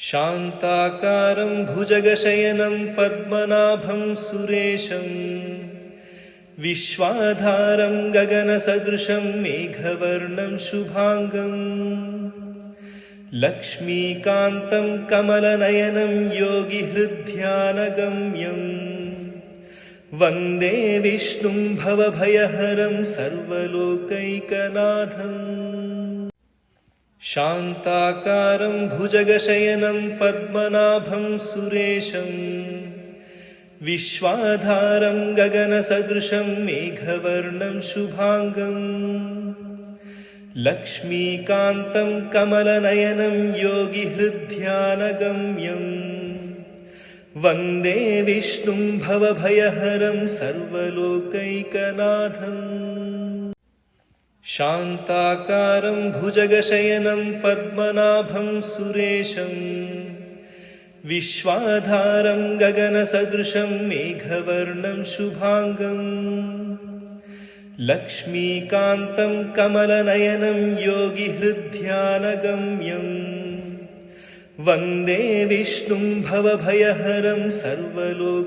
शान्ताकारं भुजगशयनं पद्मनाभं सुरेशं विश्वाधारं गगनसदृशं मेघवर्णं शुभांगं लक्ष्मीकान्तं कमलनयनं योगिहृद्ध्यानगम्यं वन्दे विष्णुं भवभयहरं सर्वलोकैकनाथम्। शान्ताकारं भुजगशयनं पद्मनाभं सुरेशं विश्वाधारं गगनसदृशं मेघवर्णं शुभांगं लक्ष्मीकान्तं कमलनयनं योगिहृद्ध्यानगम्यं वन्दे विष्णुं भवभयहरं सर्वलोकैकनाथम्। शान्ताकारं भुजगशयनं पद्मनाभं सुरेशं विश्वाधारं गगनसदृशं मेघवर्णं शुभांगं लक्ष्मीकान्तं कमलनयनं योगिहृद्ध्यानगम्यं वन्दे विष्णुं भवभयहरं सर्वलोकैकनाथम्।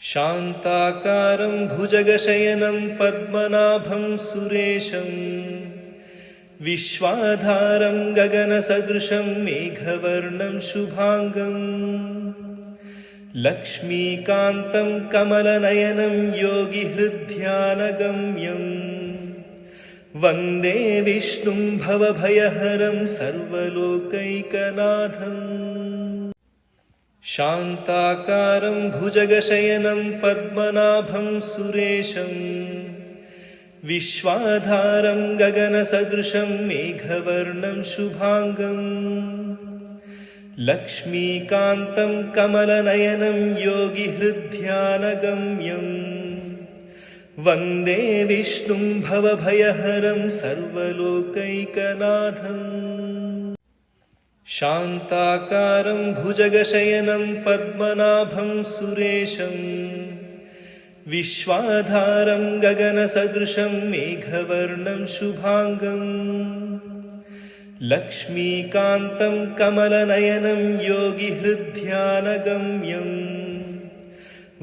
शान्ताकारं भुजगशयनं पद्मनाभं सुरेशं विश्वाधारं गगनसदृशं मेघवर्णं शुभांगं लक्ष्मीकान्तं कमलनयनं योगिहृद्ध्यानगम्यं वन्दे विष्णुं भवभयहरं सर्वलोकैकनाथम्। शान्ताकारं भुजगशयनं पद्मनाभं सुरेशं विश्वाधारं गगनसदृशं मेघवर्णं शुभांगं लक्ष्मीकान्तं कमलनयनं योगिहृद्ध्यानगम्यं वन्दे विष्णुं भवभयहरं सर्वलोकैकनाथम्। शान्ताकारं भुजगशयनं पद्मनाभं सुरेशं विश्वाधारं गगनसदृशं मेघवर्णं शुभांगं लक्ष्मीकान्तं कमलनयनं योगिहृद्ध्यानगम्यं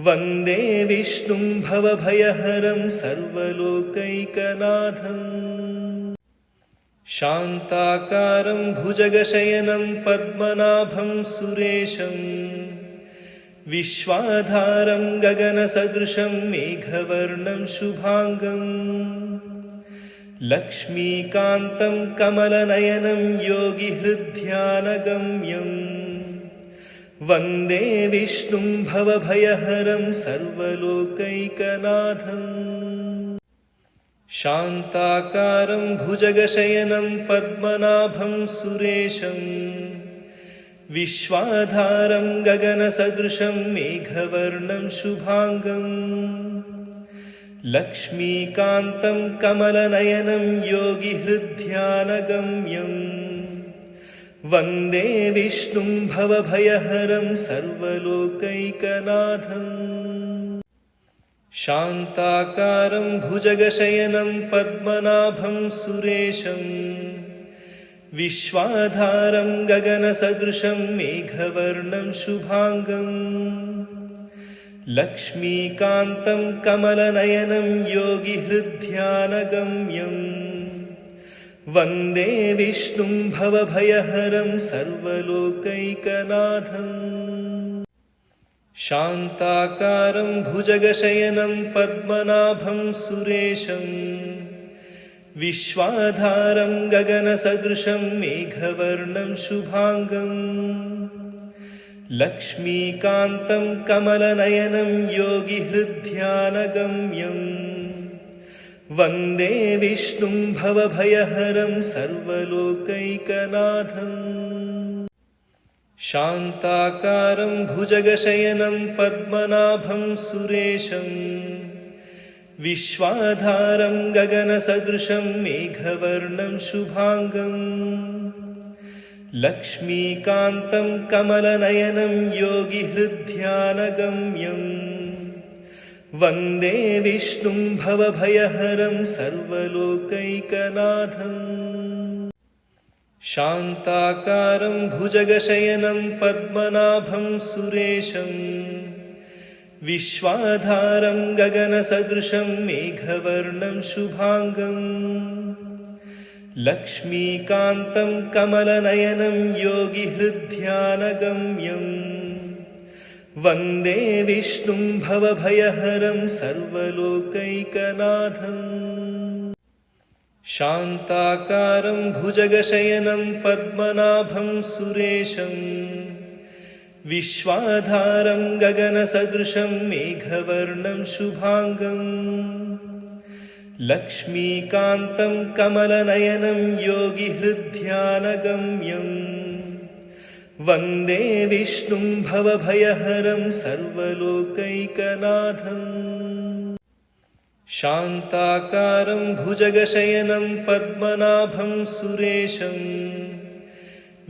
वन्दे विष्णुं भवभयहरं सर्वलोकैकनाथम्। शान्ताकारं भुजगशयनं पद्मनाभं सुरेशं विश्वाधारं गगनसदृशं मेघवर्णं शुभांगं लक्ष्मीकान्तं कमलनयनं योगिहृद्ध्यानगम्यं वन्दे विष्णुं भवभयहरं सर्वलोकैकनाथम्। शान्ताकारं भुजगशयनं पद्मनाभं सुरेशं विश्वाधारं गगनसदृशं मेघवर्णं शुभांगं लक्ष्मीकान्तं कमलनयनं योगिहृद्ध्यानगम्यं वन्दे विष्णुं भवभयहरं सर्वलोकैकनाथम्। शान्ताकारं भुजगशयनं पद्मनाभं सुरेशं विश्वाधारं गगनसदृशं मेघवर्णं शुभांगं लक्ष्मीकान्तं कमलनयनं योगिहृद्ध्यानगम्यं वन्दे विष्णुं भवभयहरं सर्वलोकैकनाथम्। शान्ताकारं भुजगशयनं पद्मनाभं सुरेशं विश्वाधारं गगनसदृशं मेघवर्णं शुभांगं लक्ष्मीकान्तं कमलनयनं योगिहृद्ध्यानगम्यं वन्दे विष्णुं भवभयहरं सर्वलोकैकनाथम्। शान्ताकारं भुजगशयनं पद्मनाभं सुरेशं विश्वाधारं गगनसदृशं मेघवर्णं शुभांगं लक्ष्मीकान्तं कमलनयनं योगिहृद्ध्यानगम्यं वन्दे विष्णुं भवभयहरं सर्वलोकैकनाथम्। शान्ताकारं भुजगशयनं पद्मनाभं सुरेशं विश्वाधारं गगनसदृशं मेघवर्णं शुभाङ्गं लक्ष्मीकान्तं कमलनयनं योगिहृद्ध्यानगम्यं वन्दे विष्णुं भवभयहरं सर्वलोकैकनाथम् शान्ताकारं भुजगशयनं पद्मनाभं सुरेशं विश्वाधारं गगनसदृशं मेघवर्णं शुभाङ्गं लक्ष्मीकान्तं कमलनयनं योगिहृद्ध्यानगम्यं वन्दे विष्णुं भवभयहरं सर्वलोकैकनाथम् शान्ताकारं भुजगशयनं पद्मनाभं सुरेशं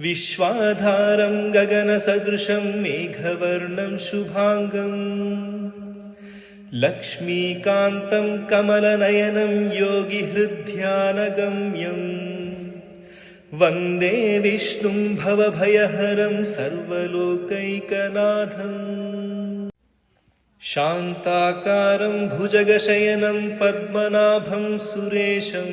विश्वाधारं गगनसदृशं मेघवर्णं शुभाङ्गं लक्ष्मीकान्तं कमलनयनं योगिहृद्ध्यानगम्यं वन्दे विष्णुं भवभयहरं सर्वलोकैकनाथम् शान्ताकारं भुजगशयनं पद्मनाभं सुरेशं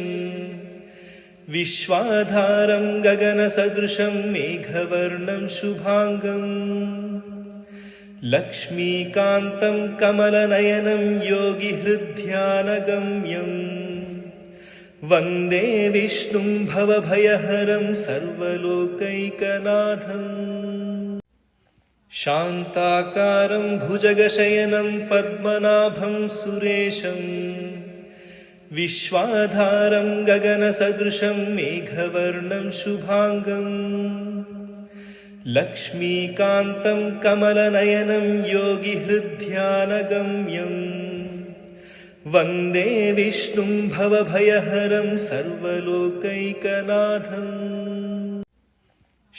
विश्वाधारं गगनसदृशं मेघवर्णं शुभाङ्गं लक्ष्मीकान्तं कमलनयनं योगिहृद्ध्यानगम्यं वन्दे विष्णुं भवभयहरं सर्वलोकैकनाथम् शान्ताकारं भुजगशयनं पद्मनाभं सुरेशं विश्वाधारं गगनसदृशं मेघवर्णं शुभाङ्गं लक्ष्मीकान्तं कमलनयनं योगिहृद्ध्यानगम्यं वन्दे विष्णुं भवभयहरं सर्वलोकैकनाथम्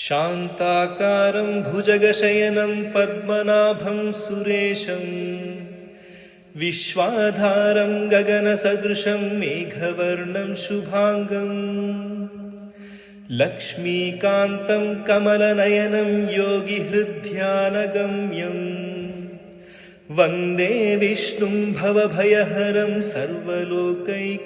शान्ताकारं भुजगशयनं पद्मनाभं सुरेशं विश्वाधारं गगनसदृशं मेघवर्णं शुभाङ्गं लक्ष्मीकान्तं कमलनयनं योगिहृद्ध्यानगम्यं वन्दे विष्णुं भवभयहरं सर्वलोकैकनाथम्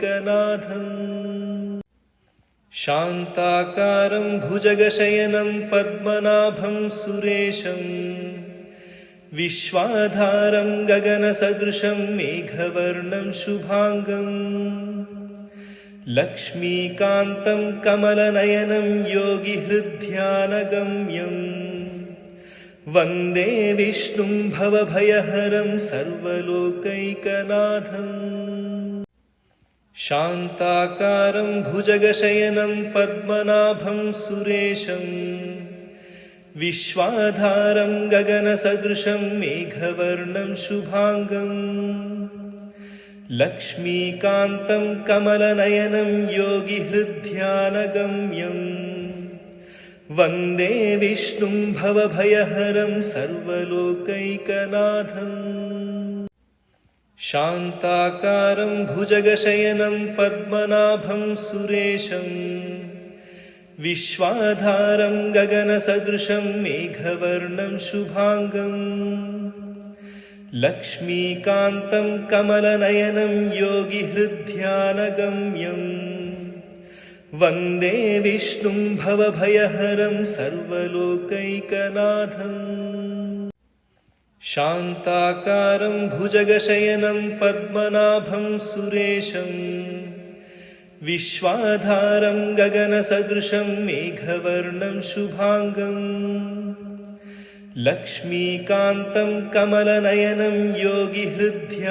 शान्ताकारं भुजगशयनं पद्मनाभं सुरेशं विश्वाधारं गगनसदृशं मेघवर्णं शुभाङ्गं लक्ष्मीकान्तं कमलनयनं योगिहृद्ध्यानगम्यं वन्दे विष्णुं भवभयहरं सर्वलोकैकनाथम् शान्ताकारं भुजगशयनं पद्मनाभं सुरेशं विश्वाधारं गगनसदृशं मेघवर्णं शुभाङ्गं लक्ष्मीकान्तं कमलनयनं योगिहृद्ध्यानगम्यं वन्दे विष्णुं भवभयहरं सर्वलोकैकनाथम् शान्ताकारं भुजगशयनं पद्मनाभं सुरेशं विश्वाधारं गगनसदृशं मेघवर्णं शुभाङ्गं लक्ष्मीकान्तं कमलनयनं योगिहृद्ध्यानगम्यं वन्दे विष्णुं भवभयहरं सर्वलोकैकनाथम् शान्ताकारं भुजगशयनं पद्मनाभं सुरेशं विश्वाधारं गगनसदृशं मेघवर्णं शुभाङ्गं लक्ष्मीकान्तं कमलनयनं योगिहृद्ध्यानगम्यं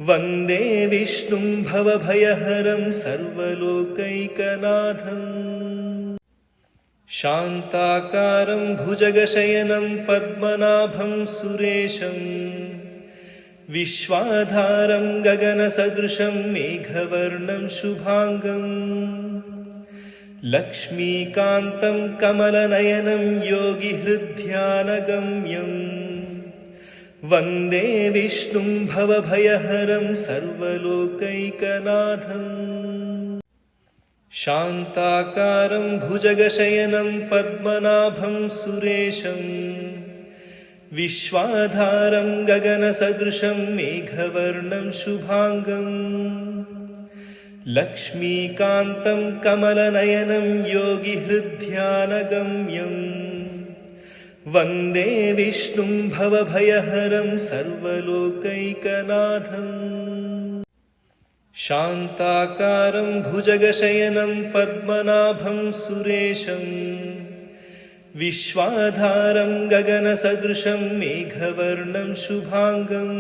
वन्दे विष्णुं भवभयहरं सर्वलोकैकनाथम् शान्ताकारं भुजगशयनं पद्मनाभं सुरेशं विश्वाधारं गगनसदृशं मेघवर्णं शुभाङ्गं लक्ष्मीकान्तं कमलनयनं योगिहृद्ध्यानगम्यं वन्दे विष्णुं भवभयहरं सर्वलोकैकनाथम् शान्ताकारं भुजगशयनं पद्मनाभं सुरेशं विश्वाधारं गगनसदृशं मेघवर्णं शुभांगं लक्ष्मीकान्तं कमलनयनं योगिहृद्ध्यानगम्यं वन्दे विष्णुं भवभयहरं सर्वलोकैकनाथम् शान्ताकारं भुजगशयनं पद्मनाभं सुरेशं विश्वाधारं गगनसदृशं मेघवर्णं शुभांगं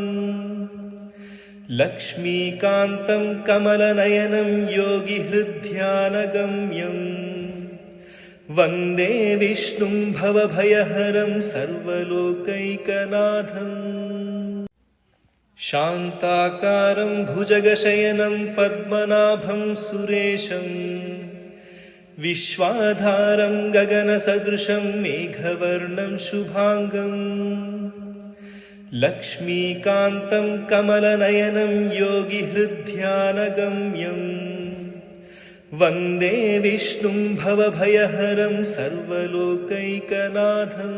लक्ष्मीकान्तं कमलनयनं योगिहृद्ध्यानगम्यं वन्दे विष्णुं भवभयहरं सर्वलोकैकनाथम् शान्ताकारं भुजगशयनं पद्मनाभं सुरेशं विश्वाधारं गगनसदृशं मेघवर्णं शुभांगं लक्ष्मीकान्तं कमलनयनं योगिहृद्ध्यानगम्यं वन्दे विष्णुं भवभयहरं सर्वलोकैकनाथम्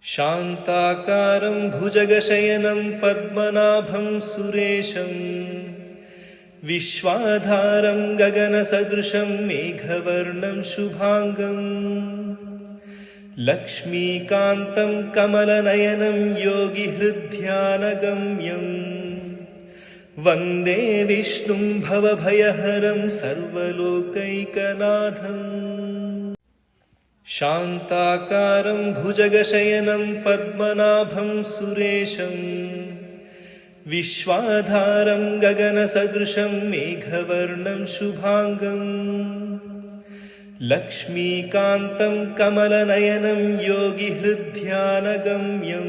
शान्ताकारं भुजगशयनं पद्मनाभं सुरेशं विश्वाधारं गगनसदृशं मेघवर्णं शुभांगं लक्ष्मीकान्तं कमलनयनं योगिहृद्ध्यानगम्यं वन्दे विष्णुं भवभयहरं सर्वलोकैकनाथम् शान्ताकारं भुजगशयनं पद्मनाभं सुरेशं विश्वाधारं गगनसदृशं मेघवर्णं शुभांगं लक्ष्मीकान्तं कमलनयनं योगिहृद्ध्यानगम्यं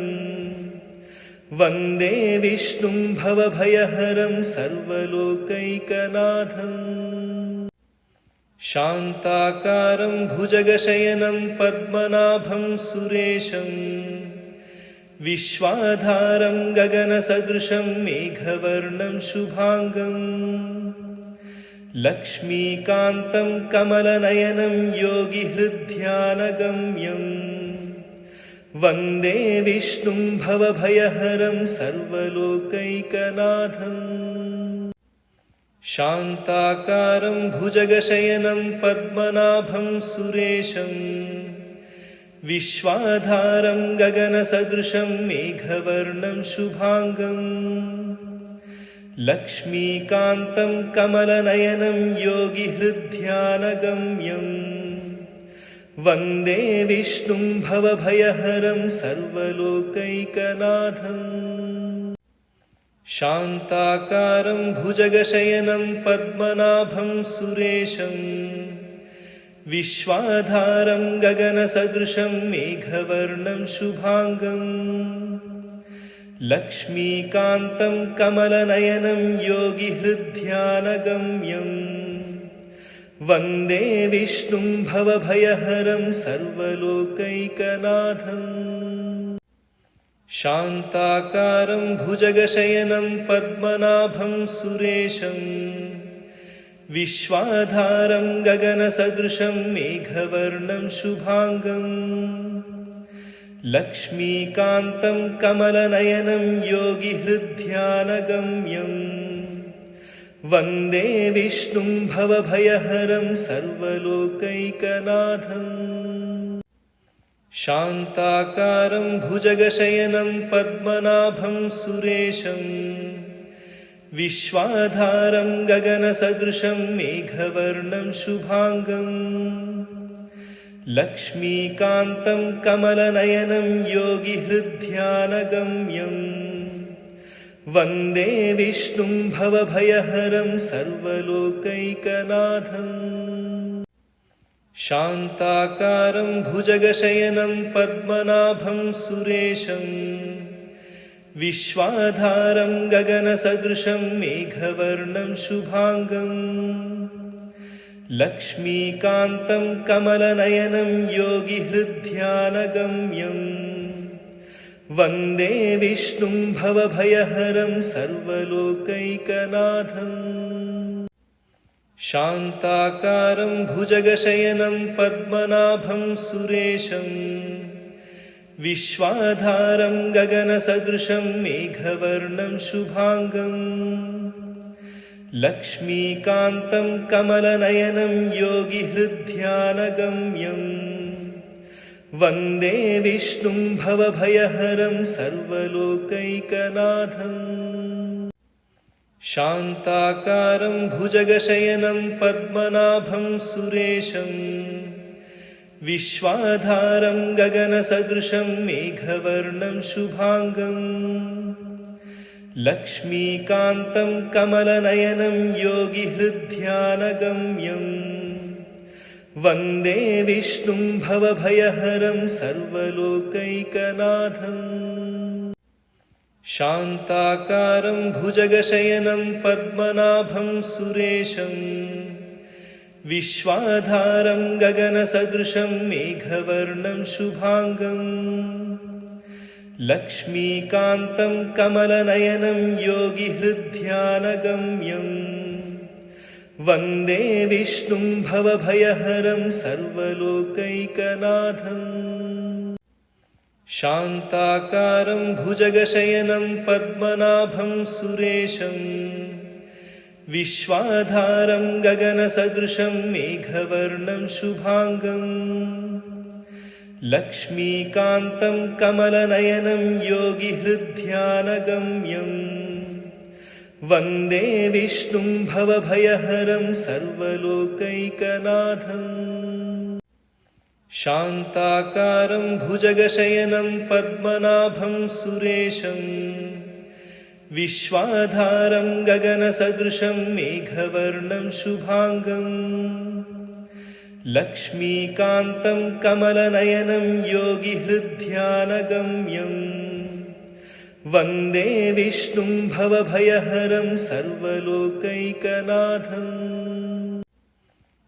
वन्दे विष्णुं भवभयहरं सर्वलोकैकनाथम् शान्ताकारं भुजगशयनं पद्मनाभं सुरेशं विश्वाधारं गगनसदृशं मेघवर्णं शुभांगं लक्ष्मीकान्तं कमलनयनं योगिहृद्ध्यानगम्यं वन्दे विष्णुं भवभयहरं सर्वलोकैकनाथम् शान्ताकारं भुजगशयनं पद्मनाभं सुरेशं विश्वाधारं गगनसदृशं मेघवर्णं शुभांगं लक्ष्मीकान्तं कमलनयनं योगिहृद्ध्यानगम्यं वन्दे विष्णुं भवभयहरं सर्वलोकैकनाथम् शान्ताकारं भुजगशयनं पद्मनाभं सुरेशं विश्वाधारं गगनसदृशं मेघवर्णं शुभांगं लक्ष्मीकान्तं कमलनयनं योगिहृद्ध्यानगम्यं वन्दे विष्णुं भवभयहरं सर्वलोकैकनाथम् शान्ताकारं भुजगशयनं पद्मनाभं सुरेशं विश्वाधारं गगनसदृशं मेघवर्णं शुभांगं लक्ष्मीकान्तं कमलनयनं योगिहृद्ध्यानगम्यं वन्दे विष्णुं भवभयहरं सर्वलोकैकनाथम् शान्ताकारं भुजगशयनं पद्मनाभं सुरेशं विश्वाधारं गगनसदृशं मेघवर्णं शुभांगं लक्ष्मीकान्तं कमलनयनं योगिहृद्ध्यानगम्यं वन्दे विष्णुं भवभयहरं सर्वलोकैकनाथम् शान्ताकारं भुजगशयनं पद्मनाभं सुरेशं विश्वाधारं गगनसदृशं मेघवर्णं शुभांगं लक्ष्मीकान्तं कमलनयनं योगिहृद्ध्यानगम्यं वन्दे विष्णुं भवभयहरं सर्वलोकैकनाथम् शान्ताकारं भुजगशयनं पद्मनाभं सुरेशं विश्वाधारं गगनसदृशं मेघवर्णं शुभाङ्गम् लक्ष्मीकान्तं कमलनयनं योगिहृद्ध्यानगम्यं वन्दे विष्णुं भवभयहरं सर्वलोकैकनाथम् शान्ताकारं भुजगशयनं पद्मनाभं सुरेशं विश्वाधारं गगनसदृशं मेघवर्णं शुभाङ्गम् लक्ष्मीकान्तं कमलनयनं योगिहृद्ध्यानगम्यं वन्दे विष्णुं भवभयहरं सर्वलोकैकनाथम् शान्ताकारं भुजगशयनं पद्मनाभं सुरेशं विश्वाधारं गगनसदृशं मेघवर्णं शुभाङ्गम् लक्ष्मीकान्तं कमलनयनं योगिहृद्ध्यानगम्यं वन्दे विष्णुं भवभयहरं सर्वलोकैकनाथम् शान्ताकारं भुजगशयनं पद्मनाभं सुरेशं विश्वाधारं गगनसदृशं मेघवर्णं शुभाङ्गम् लक्ष्मीकान्तं कमलनयनं योगिहृद्ध्यानगम्यं वन्दे विष्णुं भवभयहरं सर्वलोकैकनाथम् शान्ताकारं भुजगशयनं पद्मनाभं सुरेशं विश्वाधारं गगनसदृशं मेघवर्णं शुभाङ्गम् लक्ष्मीकान्तं कमलनयनं योगिहृद्ध्यानगम्यं वन्दे विष्णुं भवभयहरं सर्वलोकैकनाथम्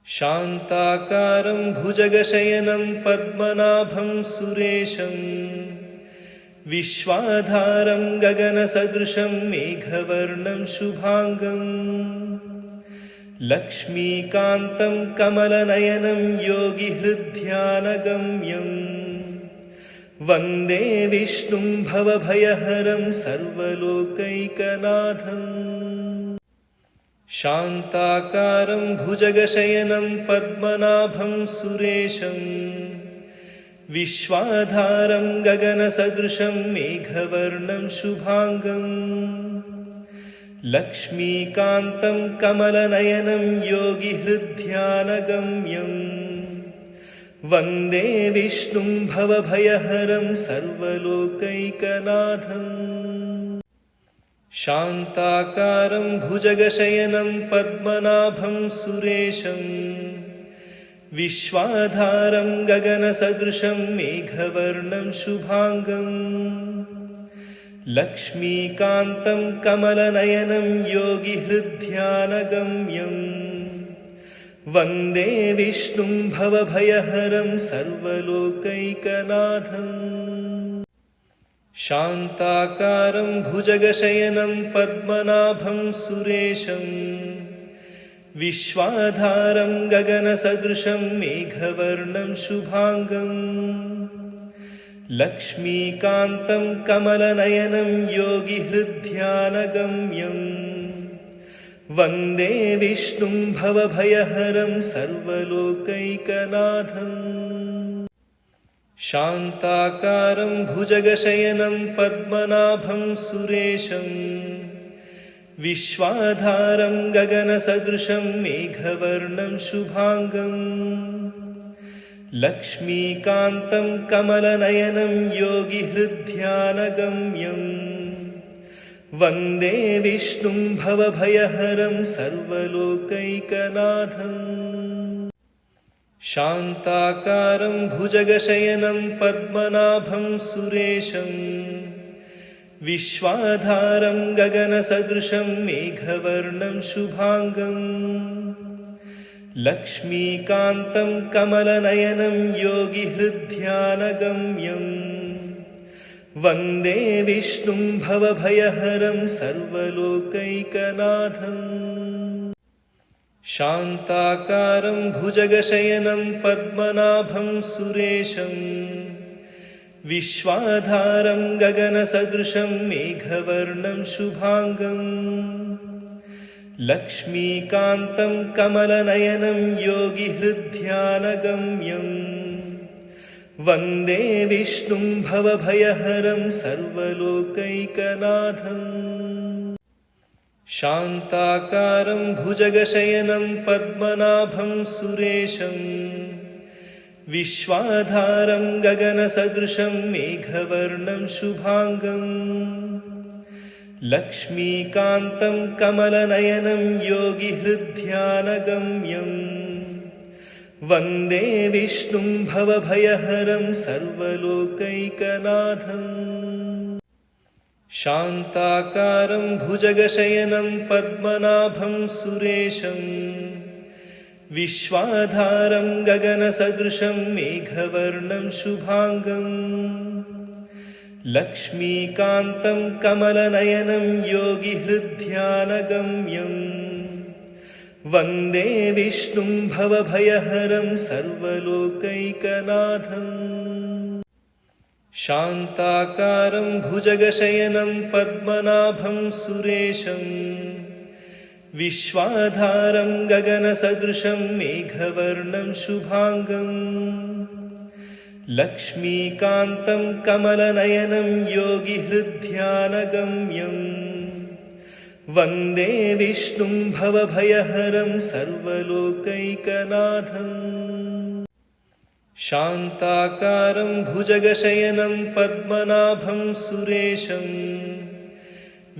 शान्ताकारं भुजगशयनं पद्मनाभं सुरेशं विश्वाधारं गगनसदृशं मेघवर्णं शुभाङ्गम् लक्ष्मीकान्तं कमलनयनं योगिहृद्ध्यानगम्यं वन्दे विष्णुं भवभयहरं सर्वलोकैकनाथम् शान्ताकारं भुजगशयनं पद्मनाभं सुरेशं विश्वाधारं गगनसदृशं मेघवर्णं शुभाङ्गम् लक्ष्मीकान्तं कमलनयनं योगिहृद्ध्यानगम्यं वन्दे विष्णुं भवभयहरं सर्वलोकैकनाथम् शान्ताकारं भुजगशयनं पद्मनाभं सुरेशं विश्वाधारं गगनसदृशं मेघवर्णं शुभाङ्गम् लक्ष्मीकान्तं कमलनयनं योगिहृद्ध्यानगम्यं वन्दे विष्णुं भवभयहरं सर्वलोकैकनाथम् शान्ताकारं भुजगशयनं पद्मनाभं सुरेशं विश्वाधारं गगनसदृशं मेघवर्णं शुभाङ्गम् लक्ष्मीकान्तं कमलनयनं योगिहृद्ध्यानगम्यं वन्दे विष्णुं भवभयहरं सर्वलोकैकनाथम् शान्ताकारं भुजगशयनं पद्मनाभं सुरेशं विश्वाधारं गगनसदृशं मेघवर्णं शुभाङ्गम् लक्ष्मीकान्तं कमलनयनं योगिहृद्ध्यानगम्यं वन्दे विष्णुं भवभयहरं सर्वलोकैकनाथम् शान्ताकारं भुजगशयनं पद्मनाभं सुरेशं विश्वाधारं गगनसदृशं मेघवर्णं शुभाङ्गम् लक्ष्मीकान्तं कमलनयनं योगिहृद्ध्यानगम्यं वन्दे विष्णुं भवभयहरं सर्वलोकैकनाथम् शान्ताकारं भुजगशयनं पद्मनाभं सुरेशं विश्वाधारं गगनसदृशं मेघवर्णं शुभाङ्गं लक्ष्मीकान्तं कमलनयनं योगिहृद्ध्यानगम्यं वन्दे विष्णुं भवभयहरं सर्वलोकैकनाथम् शान्ताकारं भुजगशयनं पद्मनाभं सुरेशं विश्वाधारं गगनसदृशं मेघवर्णं शुभाङ्गं लक्ष्मीकान्तं कमलनयनं योगिहृद्ध्यानगम्यं वन्दे विष्णुं भवभयहरं सर्वलोकैकनाथम् शान्ताकारं भुजगशयनं पद्मनाभं सुरेशं विश्वाधारं गगनसदृशं मेघवर्णं शुभाङ्गं लक्ष्मीकान्तं कमलनयनं योगिहृद्ध्यानगम्यं वन्दे विष्णुं भवभयहरं सर्वलोकैकनाथम् शान्ताकारं भुजगशयनं पद्मनाभं सुरेशं विश्वाधारं गगनसदृशं मेघवर्णं शुभाङ्गं लक्ष्मीकान्तं कमलनयनं योगिहृद्ध्यानगम्यं वन्दे विष्णुं भवभयहरं सर्वलोकैकनाथम् शान्ताकारं भुजगशयनं पद्मनाभं सुरेशं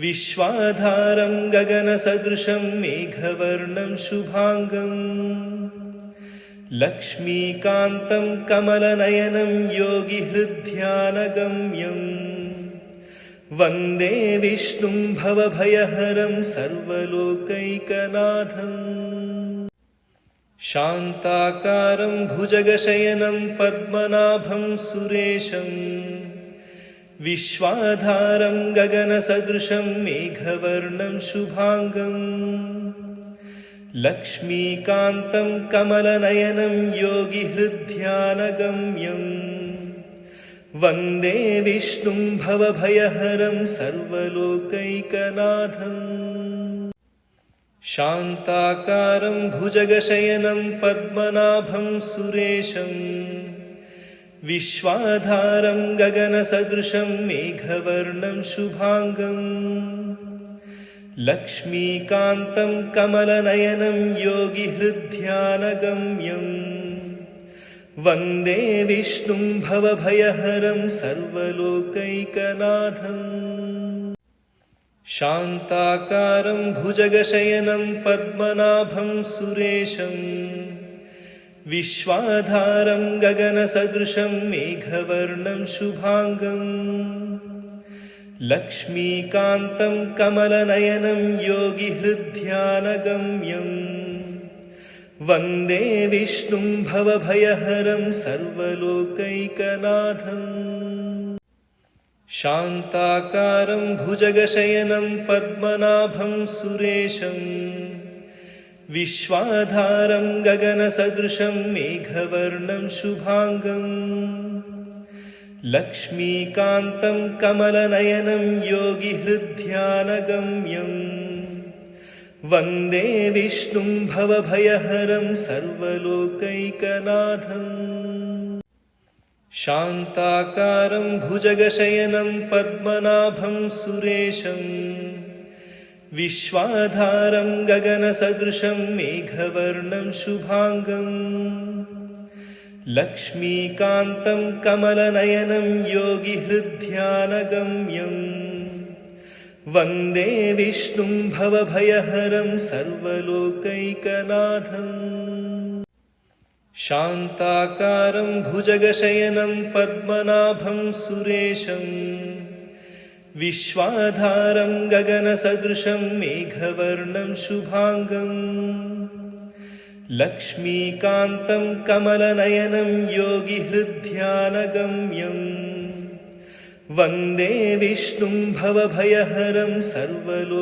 विश्वाधारं गगनसदृशं मेघवर्णं शुभाङ्गं लक्ष्मीकान्तं कमलनयनं योगिहृद्ध्यानगम्यं वन्दे विष्णुं भवभयहरं सर्वलोकैकनाथम् शान्ताकारं भुजगशयनं पद्मनाभं सुरेशं विश्वाधारं गगनसदृशं मेघवर्णं शुभाङ्गं लक्ष्मीकान्तं कमलनयनं योगिहृद्ध्यानगम्यं वन्दे विष्णुं भवभयहरं सर्वलोकैकनाथम् शान्ताकारं भुजगशयनं पद्मनाभं सुरेशं विश्वाधारं गगनसदृशं मेघवर्णं शुभाङ्गं लक्ष्मीकान्तं कमलनयनं योगिहृद्ध्यानगम्यं वन्दे विष्णुं भवभयहरं सर्वलोकैकनाथम् शान्ताकारं भुजगशयनं पद्मनाभं सुरेशं विश्वाधारं गगनसदृशं मेघवर्णं शुभाङ्गं लक्ष्मीकान्तं कमलनयनं योगिहृद्ध्यानगम्यं वन्दे विष्णुं भवभयहरं सर्वलोकैकनाथम् शान्ताकारं भुजगशयनं पद्मनाभं सुरेशं विश्वाधारं गगनसदृशं मेघवर्णं शुभाङ्गं लक्ष्मीकान्तं कमलनयनं योगिहृद्ध्यानगम्यं वन्दे विष्णुं भवभयहरं सर्वलोकैकनाथम् शान्ताकारं भुजगशयनं पद्मनाभं सुरेशं विश्वाधारं गगनसदृशं मेघवर्णं शुभाङ्गं लक्ष्मीकान्तं कमलनयनं योगिहृद्ध्यानगम्यं वन्दे विष्णुं भवभयहरं सर्वलोकैकनाथम् शान्ताकारं भुजगशयनं पद्मनाभं सुरेशं विश्वाधारं गगनसदृशं मेघवर्णं शुभाङ्गं लक्ष्मीकान्तं कमलनयनं योगिहृद्ध्यानगम्यं वन्दे विष्णुं भवभयहरं सर्वलोकैकनाथम्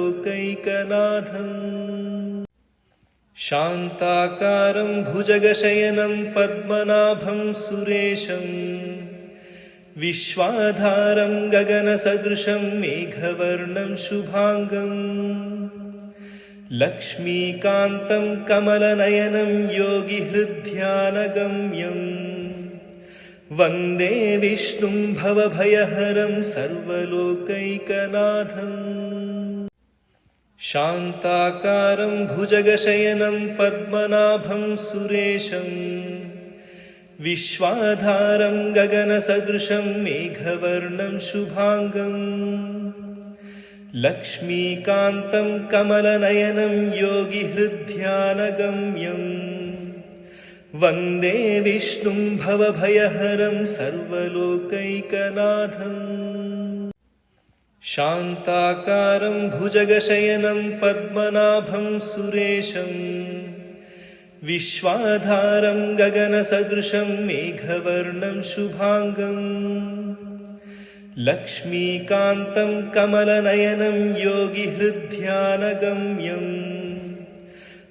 शान्ताकारं भुजगशयनं पद्मनाभं सुरेशं विश्वाधारं गगनसदृशं मेघवर्णं शुभांगं लक्ष्मीकान्तं कमलनयनं योगिहृद्ध्यानगम्यं वन्दे विष्णुं भवभयहरं सर्वलोकैकनाथम् शान्ताकारं भुजगशयनं पद्मनाभं सुरेशं विश्वाधारं गगनसदृशं मेघवर्णं शुभांगं लक्ष्मीकान्तं कमलनयनं योगिहृद्ध्यानगम्यं वन्दे विष्णुं भवभयहरं सर्वलोकैकनाथम् शान्ताकारं भुजगशयनं पद्मनाभं सुरेशं विश्वाधारं गगनसदृशं मेघवर्णं शुभांगं लक्ष्मीकान्तं कमलनयनं योगिहृद्ध्यानगम्यं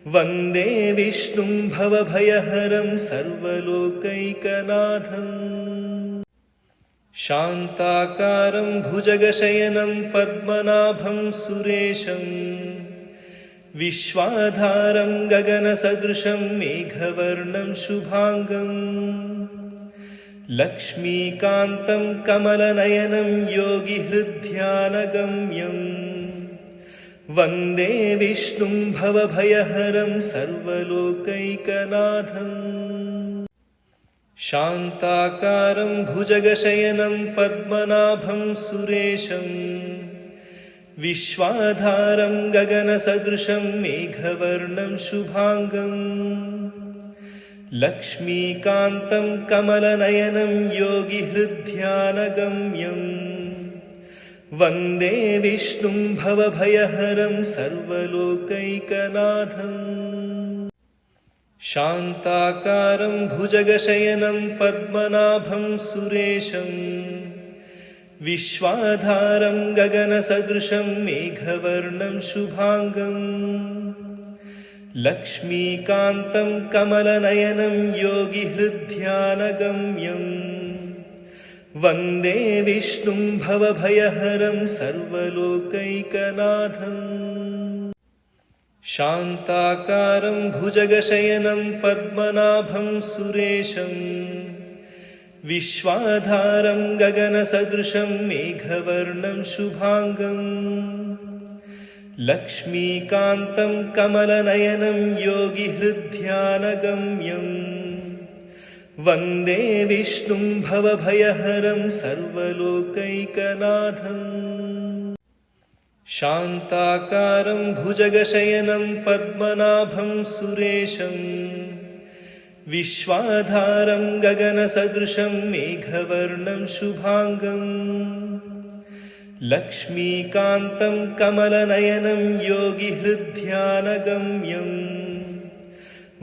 वन्दे विष्णुं भवभयहरं सर्वलोकैकनाथम् शान्ताकारं भुजगशयनं पद्मनाभं सुरेशं विश्वाधारं गगनसदृशं मेघवर्णं शुभांगं लक्ष्मीकान्तं कमलनयनं योगिहृद्ध्यानगम्यं वन्दे विष्णुं भवभयहरं सर्वलोकैकनाथम् शान्ताकारं भुजगशयनं पद्मनाभं सुरेशं विश्वाधारं गगनसदृशं मेघवर्णं शुभांगं लक्ष्मीकान्तं कमलनयनं योगिहृद्ध्यानगम्यं वन्दे विष्णुं भवभयहरं सर्वलोकैकनाथम् शान्ताकारं भुजगशयनं पद्मनाभं सुरेशं विश्वाधारं गगनसदृशं मेघवर्णं शुभांगं लक्ष्मीकान्तं कमलनयनं योगिहृद्ध्यानगम्यं वन्दे विष्णुं भवभयहरं सर्वलोकैकनाथम् शान्ताकारं भुजगशयनं पद्मनाभं सुरेशं विश्वाधारं गगनसदृशं मेघवर्णं शुभांगं लक्ष्मीकान्तं कमलनयनं योगिहृद्ध्यानगम्यं वन्दे विष्णुं भवभयहरं सर्वलोकैकनाथम् शान्ताकारं भुजगशयनं पद्मनाभं सुरेशं विश्वाधारं गगनसदृशं मेघवर्णं शुभांगं लक्ष्मीकान्तं कमलनयनं योगिहृद्ध्यानगम्यं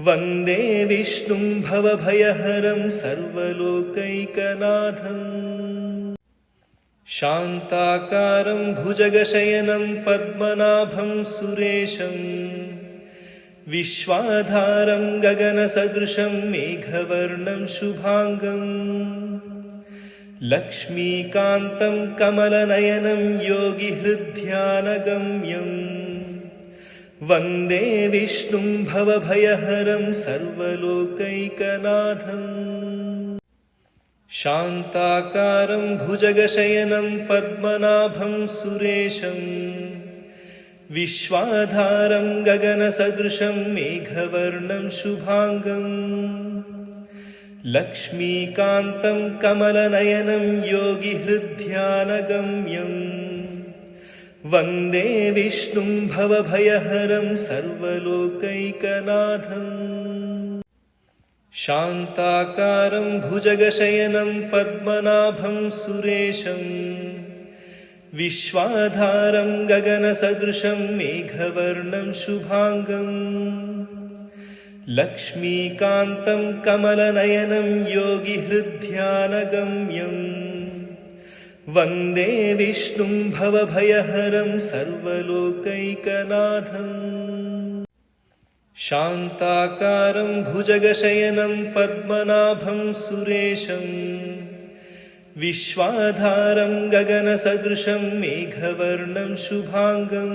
वन्दे विष्णुं भवभयहरं सर्वलोकैकनाथम् शान्ताकारं भुजगशयनं पद्मनाभं सुरेशं विश्वाधारं गगनसदृशं मेघवर्णं शुभांगं लक्ष्मीकान्तं कमलनयनं योगिहृद्ध्यानगम्यं वन्दे विष्णुं भवभयहरं सर्वलोकैकनाथम् शान्ताकारं भुजगशयनं पद्मनाभं सुरेशं विश्वाधारं गगनसदृशं मेघवर्णं शुभांगं लक्ष्मीकान्तं कमलनयनं योगिहृद्ध्यानगम्यं वन्दे विष्णुं भवभयहरं सर्वलोकैकनाथम् शान्ताकारं भुजगशयनं पद्मनाभं सुरेशं विश्वाधारं गगनसदृशं मेघवर्णं शुभांगं लक्ष्मीकान्तं कमलनयनं योगिहृद्ध्यानगम्यं वन्दे विष्णुं भवभयहरं सर्वलोकैकनाथम् शान्ताकारं भुजगशयनं पद्मनाभं सुरेशं विश्वाधारं गगनसदृशं मेघवर्णं शुभाङ्गं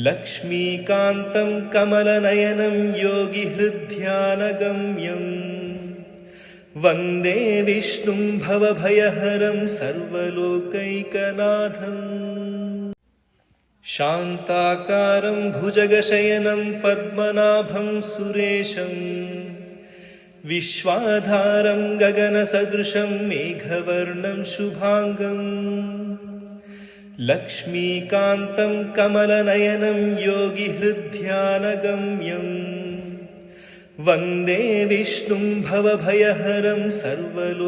लक्ष्मीकान्तं कमलनयनं योगिहृद्ध्यानगम्यं वन्दे विष्णुं भवभयहरं सर्वलोकैकनाथम् शान्ताकारं भुजगशयनं पद्मनाभं सुरेशं विश्वाधारं गगनसदृशं मेघवर्णं शुभाङ्गं लक्ष्मीकान्तं कमलनयनं योगिहृद्ध्यानगम्यं वन्दे विष्णुं भवभयहरं सर्वलोकैकनाथम्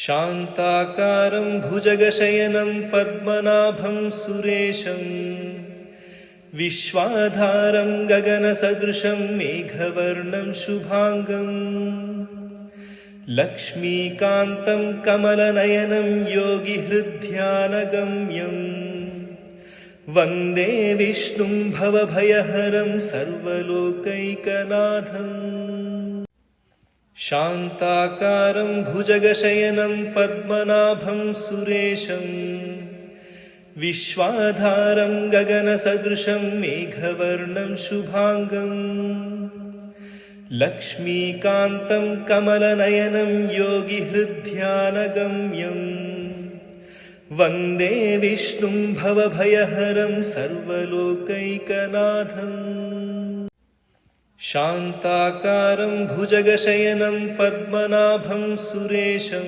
शान्ताकारं भुजगशयनं पद्मनाभं सुरेशं विश्वाधारं गगनसदृशं मेघवर्णं शुभाङ्गं लक्ष्मीकान्तं कमलनयनं योगिहृद्ध्यानगम्यं वन्दे विष्णुं भवभयहरं सर्वलोकैकनाथम् शान्ताकारं भुजगशयनं पद्मनाभं सुरेशं विश्वाधारं गगनसदृशं मेघवर्णं शुभाङ्गं लक्ष्मीकान्तं कमलनयनं योगिहृद्ध्यानगम्यं वन्दे विष्णुं भवभयहरं सर्वलोकैकनाथम् शान्ताकारं भुजगशयनं पद्मनाभं सुरेशं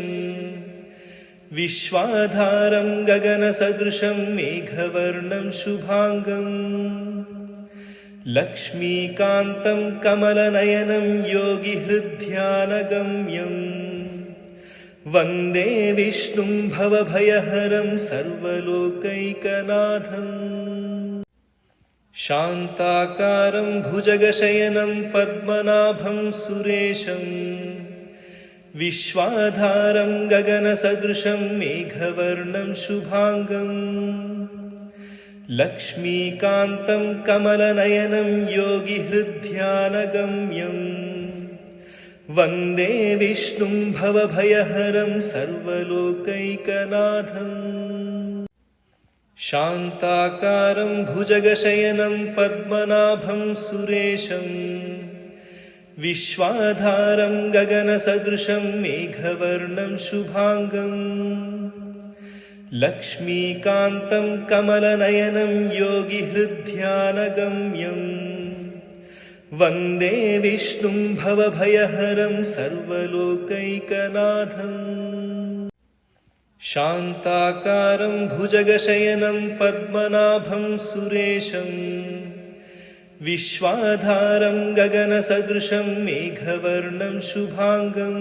विश्वाधारं गगनसदृशं मेघवर्णं शुभाङ्गं लक्ष्मीकान्तं कमलनयनं योगिहृद्ध्यानगम्यं वन्दे विष्णुं भवभयहरं सर्वलोकैकनाथम् शान्ताकारं भुजगशयनं पद्मनाभं सुरेशं विश्वाधारं गगनसदृशं मेघवर्णं शुभाङ्गं लक्ष्मीकान्तं कमलनयनं योगिहृद्ध्यानगम्यं वन्दे विष्णुं भवभयहरं सर्वलोकैकनाथम् शान्ताकारं भुजगशयनं पद्मनाभं सुरेशं विश्वाधारं गगनसदृशं मेघवर्णं शुभाङ्गं लक्ष्मीकान्तं कमलनयनं योगिहृद्ध्यानगम्यं वन्दे विष्णुं भवभयहरं सर्वलोकैकनाथम् शान्ताकारं भुजगशयनं पद्मनाभं सुरेशं विश्वाधारं गगनसदृशं मेघवर्णं शुभाङ्गं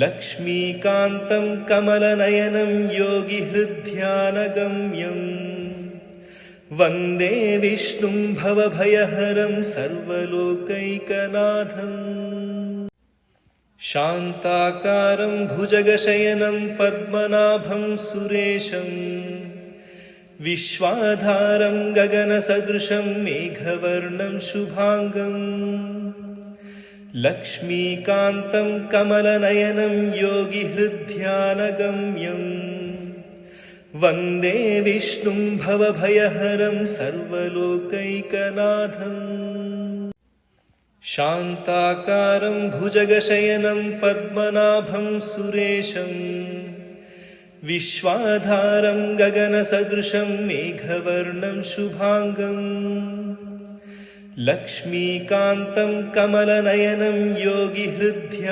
लक्ष्मीकान्तं कमलनयनं योगिहृद्ध्यानगम्यं वन्दे विष्णुं भवभयहरं सर्वलोकैकनाथम् शान्ताकारं भुजगशयनं पद्मनाभं सुरेशं विश्वाधारं गगनसदृशं मेघवर्णं शुभाङ्गं लक्ष्मीकान्तं कमलनयनं योगिहृद्ध्यानगम्यं वन्दे विष्णुं भवभयहरं सर्वलोकैकनाथम् शान्ताकारं भुजगशयनं पद्मनाभं सुरेशं विश्वाधारं गगनसदृशं मेघवर्णं शुभाङ्गं लक्ष्मीकान्तं कमलनयनं योगिहृद्ध्यानगम्यं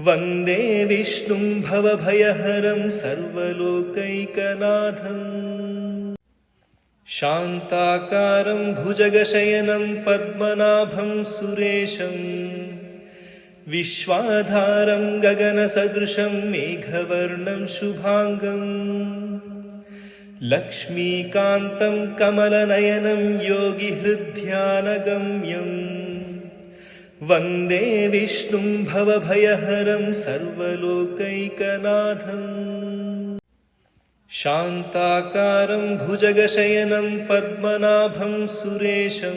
वन्दे विष्णुं भवभयहरं सर्वलोकैकनाथम् शान्ताकारं भुजगशयनं पद्मनाभं सुरेशं विश्वाधारं गगनसदृशं मेघवर्णं शुभाङ्गं लक्ष्मीकान्तं कमलनयनं योगिहृद्ध्यानगम्यं वन्दे विष्णुं भवभयहरं सर्वलोकैकनाथम् शान्ताकारं भुजगशयनं पद्मनाभं सुरेशं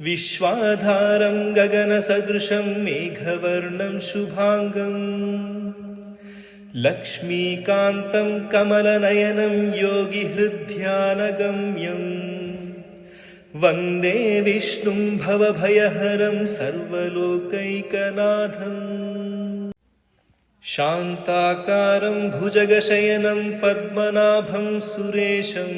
विश्वाधारं गगनसदृशं मेघवर्णं शुभांगं लक्ष्मीकान्तं कमलनयनं योगिहृद्ध्यानगम्यं वन्दे विष्णुं भवभयहरं सर्वलोकैकनाथम् शान्ताकारं भुजगशयनं पद्मनाभं सुरेशं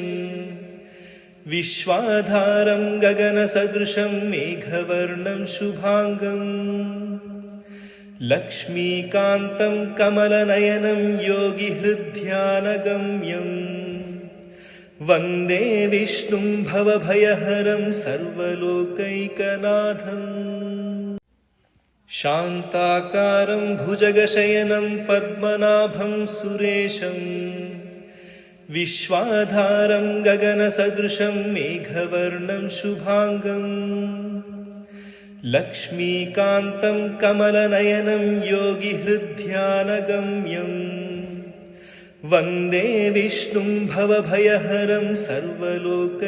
विश्वाधारं गगनसदृशं मेघवर्णं शुभांगं लक्ष्मीकान्तं कमलनयनं योगिहृद्ध्यानगम्यं वन्दे विष्णुं भवभयहरं सर्वलोकैकनाथम् शान्ताकारं भुजगशयनं पद्मनाभं सुरेशं विश्वाधारं गगनसदृशं मेघवर्णं शुभांगं लक्ष्मीकान्तं कमलनयनं योगिहृद्ध्यानगम्यं वन्दे विष्णुं भवभयहरं सर्वलोकैकनाथम्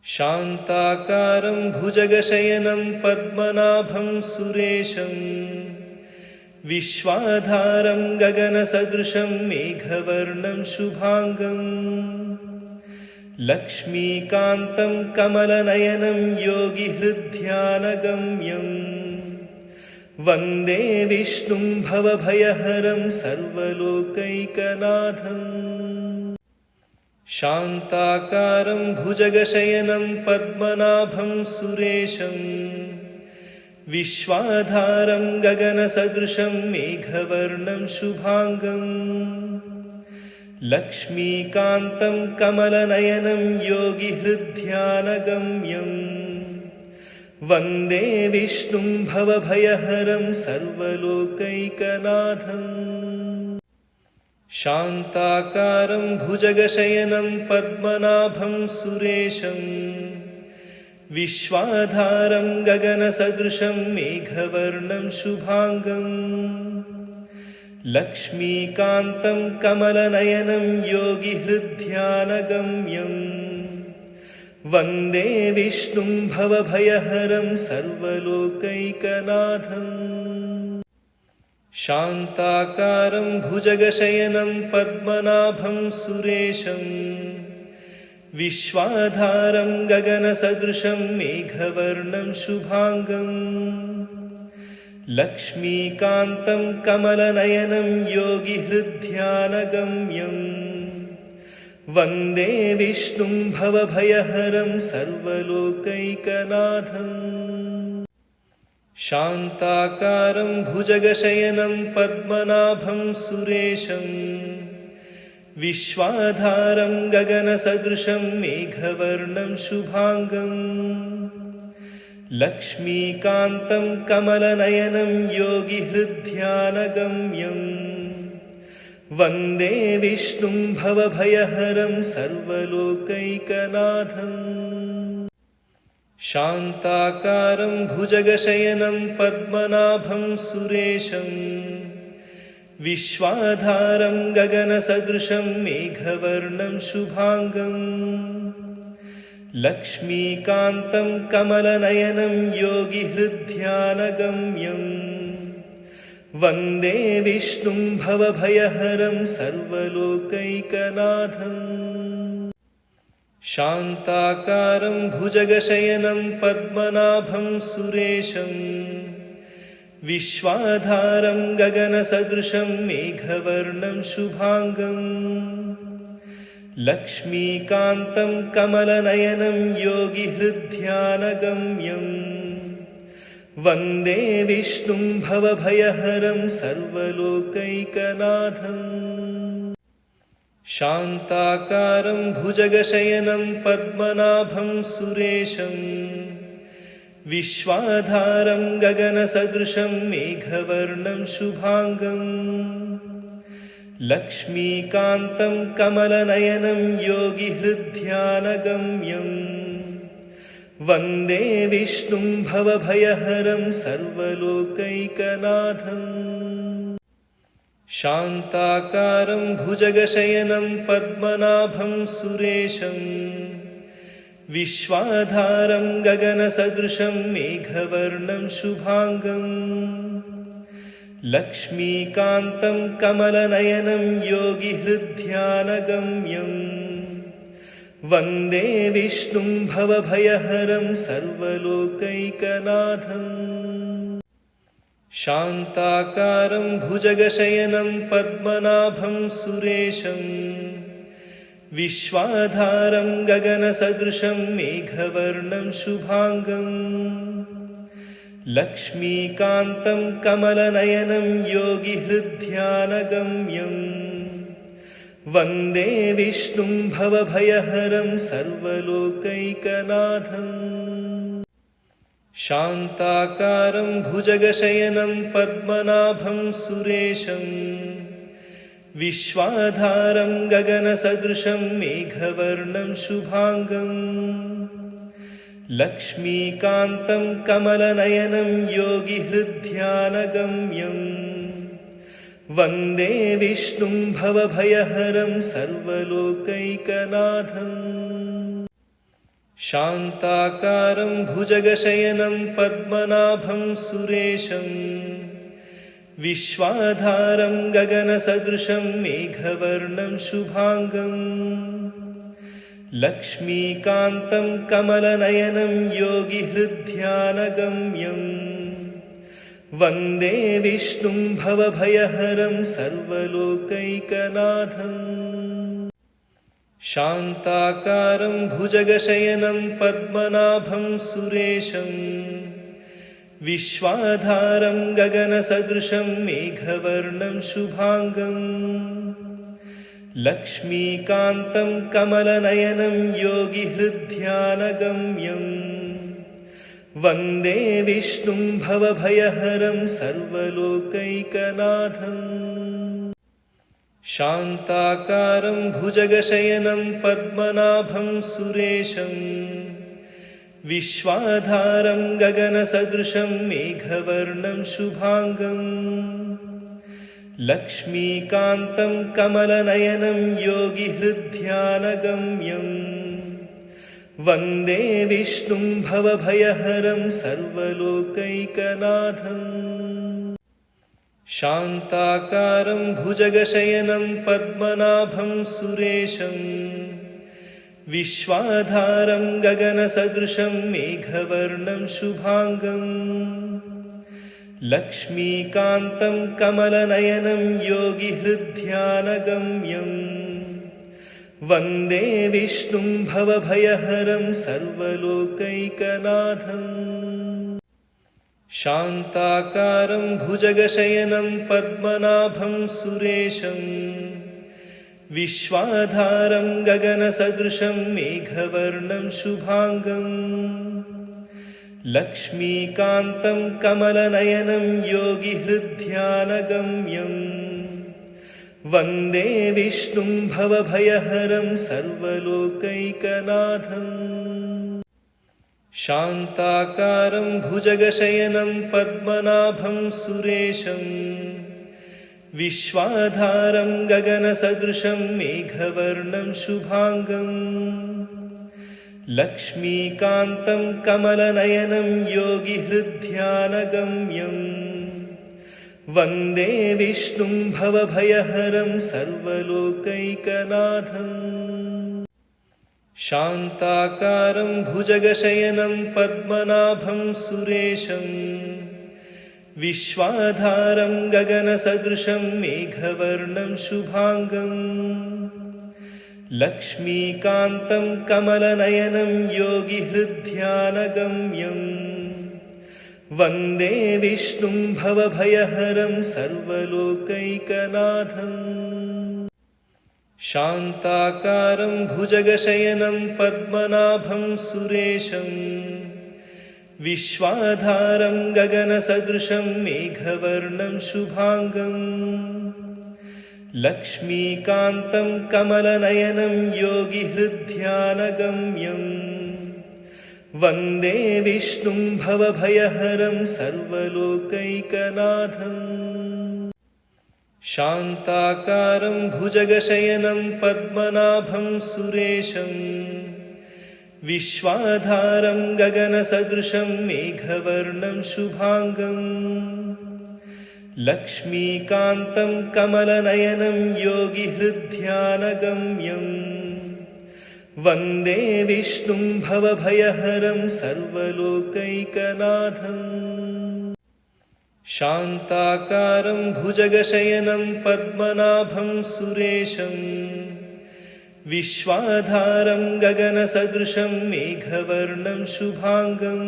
शान्ताकारं भुजगशयनं पद्मनाभं सुरेशं विश्वाधारं गगनसदृशं मेघवर्णं शुभांगं लक्ष्मीकान्तं कमलनयनं योगिहृद्ध्यानगम्यं वन्दे विष्णुं भवभयहरं सर्वलोकैकनाथम् शान्ताकारं भुजगशयनं पद्मनाभं सुरेशं विश्वाधारं गगनसदृशं मेघवर्णं शुभांगं लक्ष्मीकान्तं कमलनयनं योगिहृद्ध्यानगम्यं वन्दे विष्णुं भवभयहरं सर्वलोकैकनाथम् शान्ताकारं भुजगशयनं पद्मनाभं सुरेशं विश्वाधारं गगनसदृशं मेघवर्णं शुभांगं लक्ष्मीकान्तं कमलनयनं योगिहृद्ध्यानगम्यं वन्दे विष्णुं भवभयहरं सर्वलोकैकनाथम् शान्ताकारं भुजगशयनं पद्मनाभं सुरेशं विश्वाधारं गगनसदृशं मेघवर्णं शुभांगं लक्ष्मीकान्तं कमलनयनं योगिहृद्ध्यानगम्यं वन्दे विष्णुं भवभयहरं सर्वलोकैकनाथम् शान्ताकारं भुजगशयनं पद्मनाभं सुरेशं विश्वाधारं गगनसदृशं मेघवर्णं शुभांगं लक्ष्मीकान्तं कमलनयनं योगिहृद्ध्यानगम्यं वन्दे विष्णुं भवभयहरं सर्वलोकैकनाथम् शान्ताकारं भुजगशयनं पद्मनाभं सुरेशं विश्वाधारं गगनसदृशं मेघवर्णं शुभांगं लक्ष्मीकान्तं कमलनयनं योगिहृद्ध्यानगम्यं वन्दे विष्णुं भवभयहरं सर्वलोकैकनाथम् शान्ताकारं भुजगशयनं पद्मनाभं सुरेशं विश्वाधारं गगनसदृशं मेघवर्णं शुभांगं लक्ष्मीकान्तं कमलनयनं योगिहृद्ध्यानगम्यं वन्दे विष्णुं भवभयहरं सर्वलोकैकनाथम् शान्ताकारं भुजगशयनं पद्मनाभं सुरेशं विश्वाधारं गगनसदृशं मेघवर्णं शुभांगं लक्ष्मीकान्तं कमलनयनं योगिहृद्ध्यानगम्यं वन्दे विष्णुं भवभयहरं सर्वलोकैकनाथम् शान्ताकारं भुजगशयनं पद्मनाभं सुरेशं विश्वाधारं गगनसदृशं मेघवर्णं शुभाङ्गम् लक्ष्मीकान्तं कमलनयनं योगिहृद्ध्यानगम्यं वन्दे विष्णुं भवभयहरं सर्वलोकैकनाथम् शान्ताकारं भुजगशयनं पद्मनाभं सुरेशं विश्वाधारं गगनसदृशं मेघवर्णं शुभाङ्गम् लक्ष्मीकान्तं कमलनयनं योगिहृद्ध्यानगम्यं वन्दे विष्णुं भवभयहरं सर्वलोकैकनाथम् शान्ताकारं भुजगशयनं पद्मनाभं सुरेशं विश्वाधारं गगनसदृशं मेघवर्णं शुभाङ्गम् लक्ष्मीकान्तं कमलनयनं योगिहृद्ध्यानगम्यं वन्दे विष्णुं भवभयहरं सर्वलोकैकनाथम् शान्ताकारं भुजगशयनं पद्मनाभं सुरेशं विश्वाधारं गगनसदृशं मेघवर्णं शुभाङ्गम् लक्ष्मीकान्तं कमलनयनं योगिहृद्ध्यानगम्यं वन्दे विष्णुं भवभयहरं सर्वलोकैकनाथम् शान्ताकारं भुजगशयनं पद्मनाभं सुरेशं विश्वाधारं गगनसदृशं मेघवर्णं शुभाङ्गम् लक्ष्मीकान्तं कमलनयनं योगिहृद्ध्यानगम्यं वन्दे विष्णुं भवभयहरं सर्वलोकैकनाथम् शान्ताकारं भुजगशयनं पद्मनाभं सुरेशं विश्वाधारं गगनसदृशं मेघवर्णं शुभाङ्गम् लक्ष्मीकान्तं कमलनयनं योगिहृद्ध्यानगम्यं वन्दे विष्णुं भवभयहरं सर्वलोकैकनाथम् शान्ताकारं भुजगशयनं पद्मनाभं सुरेशं विश्वाधारं गगनसदृशं मेघवर्णं शुभाङ्गम् लक्ष्मीकान्तं कमलनयनं योगिहृद्ध्यानगम्यं वन्दे विष्णुं भवभयहरं सर्वलोकैकनाथम् शान्ताकारं भुजगशयनं पद्मनाभं सुरेशं विश्वाधारं गगनसदृशं मेघवर्णं शुभाङ्गम् लक्ष्मीकान्तं कमलनयनं योगिहृद्ध्यानगम्यं वन्दे विष्णुं भवभयहरं सर्वलोकैकनाथम् शान्ताकारं भुजगशयनं पद्मनाभं सुरेशं विश्वाधारं गगनसदृशं मेघवर्णं शुभाङ्गम् लक्ष्मीकान्तं कमलनयनं योगिहृद्ध्यानगम्यं वन्दे विष्णुं भवभयहरं सर्वलोकैकनाथम् शान्ताकारं भुजगशयनं पद्मनाभं सुरेशं विश्वाधारं गगनसदृशं मेघवर्णं शुभाङ्गम् लक्ष्मीकान्तं कमलनयनं योगिहृद्ध्यानगम्यं वन्दे विष्णुं भवभयहरं सर्वलोकैकनाथम् शान्ताकारं भुजगशयनं पद्मनाभं सुरेशं विश्वाधारं गगनसदृशं मेघवर्णं शुभाङ्गम् लक्ष्मीकान्तं कमलनयनं योगिहृद्ध्यानगम्यं वन्दे विष्णुं भवभयहरं सर्वलोकैकनाथम् शान्ताकारं भुजगशयनं पद्मनाभं सुरेशं विश्वाधारं गगनसदृशं मेघवर्णं शुभाङ्गं लक्ष्मीकान्तं कमलनयनं योगिहृद्ध्यानगम्यं वन्दे विष्णुं भवभयहरं सर्वलोकैकनाथम् शान्ताकारं भुजगशयनं पद्मनाभं सुरेशं विश्वाधारं गगनसदृशं मेघवर्णं शुभाङ्गं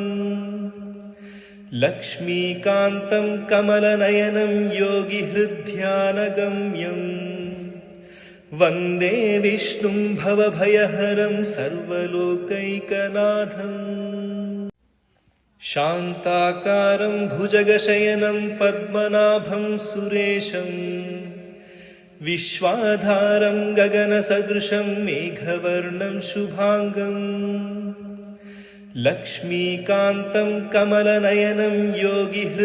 लक्ष्मीकान्तं कमलनयनं योगिहृद्ध्यानगम्यं वन्दे विष्णुं भवभयहरं सर्वलोकैकनाथम् शान्ताकारं भुजगशयनं पद्मनाभं सुरेशं विश्वाधारं गगनसदृशं मेघवर्णं शुभाङ्गं लक्ष्मीकान्तं कमलनयनं योगिहृद्ध्यानगम्यं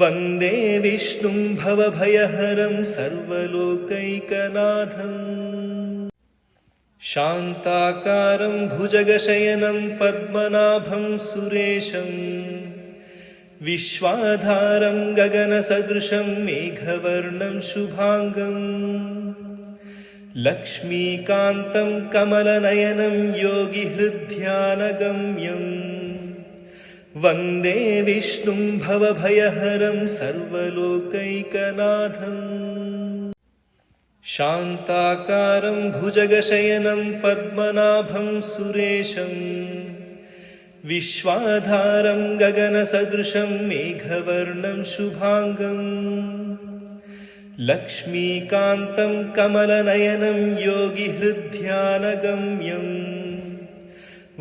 वन्दे विष्णुं भवभयहरं सर्वलोकैकनाथम् शान्ताकारं भुजगशयनं पद्मनाभं सुरेशं विश्वाधारं गगनसदृशं मेघवर्णं शुभाङ्गं लक्ष्मीकान्तं कमलनयनं योगिहृद्ध्यानगम्यं वन्दे विष्णुं भवभयहरं सर्वलोकैकनाथम् शान्ताकारं भुजगशयनं पद्मनाभं सुरेशं विश्वाधारं गगनसदृशं मेघवर्णं शुभाङ्गं लक्ष्मीकान्तं कमलनयनं योगिहृद्ध्यानगम्यं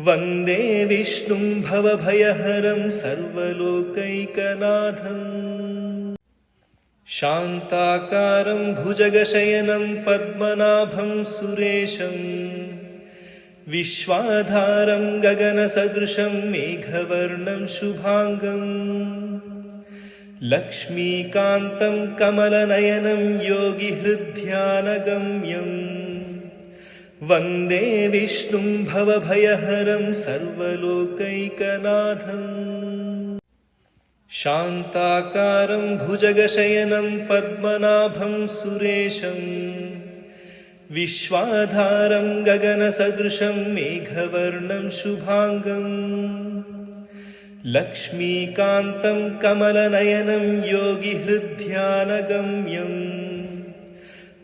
वन्दे विष्णुं भवभयहरं सर्वलोकैकनाथम् शान्ताकारं भुजगशयनं पद्मनाभं सुरेशं विश्वाधारं गगनसदृशं मेघवर्णं शुभाङ्गं लक्ष्मीकान्तं कमलनयनं योगिहृद्ध्यानगम्यं वन्दे विष्णुं भवभयहरं सर्वलोकैकनाथम् शान्ताकारं भुजगशयनं पद्मनाभं सुरेशं विश्वाधारं गगनसदृशं मेघवर्णं शुभाङ्गं लक्ष्मीकान्तं कमलनयनं योगिहृद्ध्यानगम्यं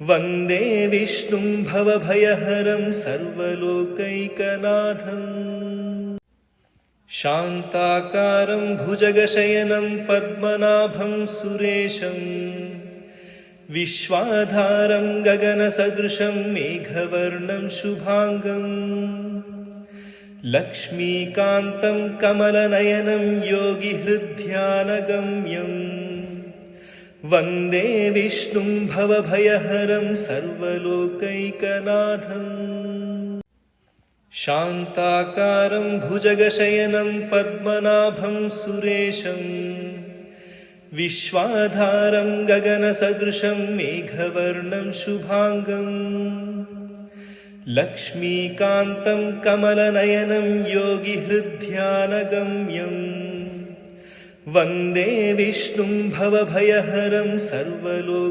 वन्दे विष्णुं भवभयहरं सर्वलोकैकनाथम् शान्ताकारं भुजगशयनं पद्मनाभं सुरेशं विश्वाधारं गगनसदृशं मेघवर्णं शुभाङ्गं लक्ष्मीकान्तं कमलनयनं योगिहृद्ध्यानगम्यं वन्दे विष्णुं भवभयहरं सर्वलोकैकनाथम् शान्ताकारं भुजगशयनं पद्मनाभं सुरेशं विश्वाधारं गगनसदृशं मेघवर्णं शुभाङ्गं लक्ष्मीकान्तं कमलनयनं योगिहृद्ध्यानगम्यं वन्दे विष्णुं भवभयहरं सर्वलोकैकनाथम्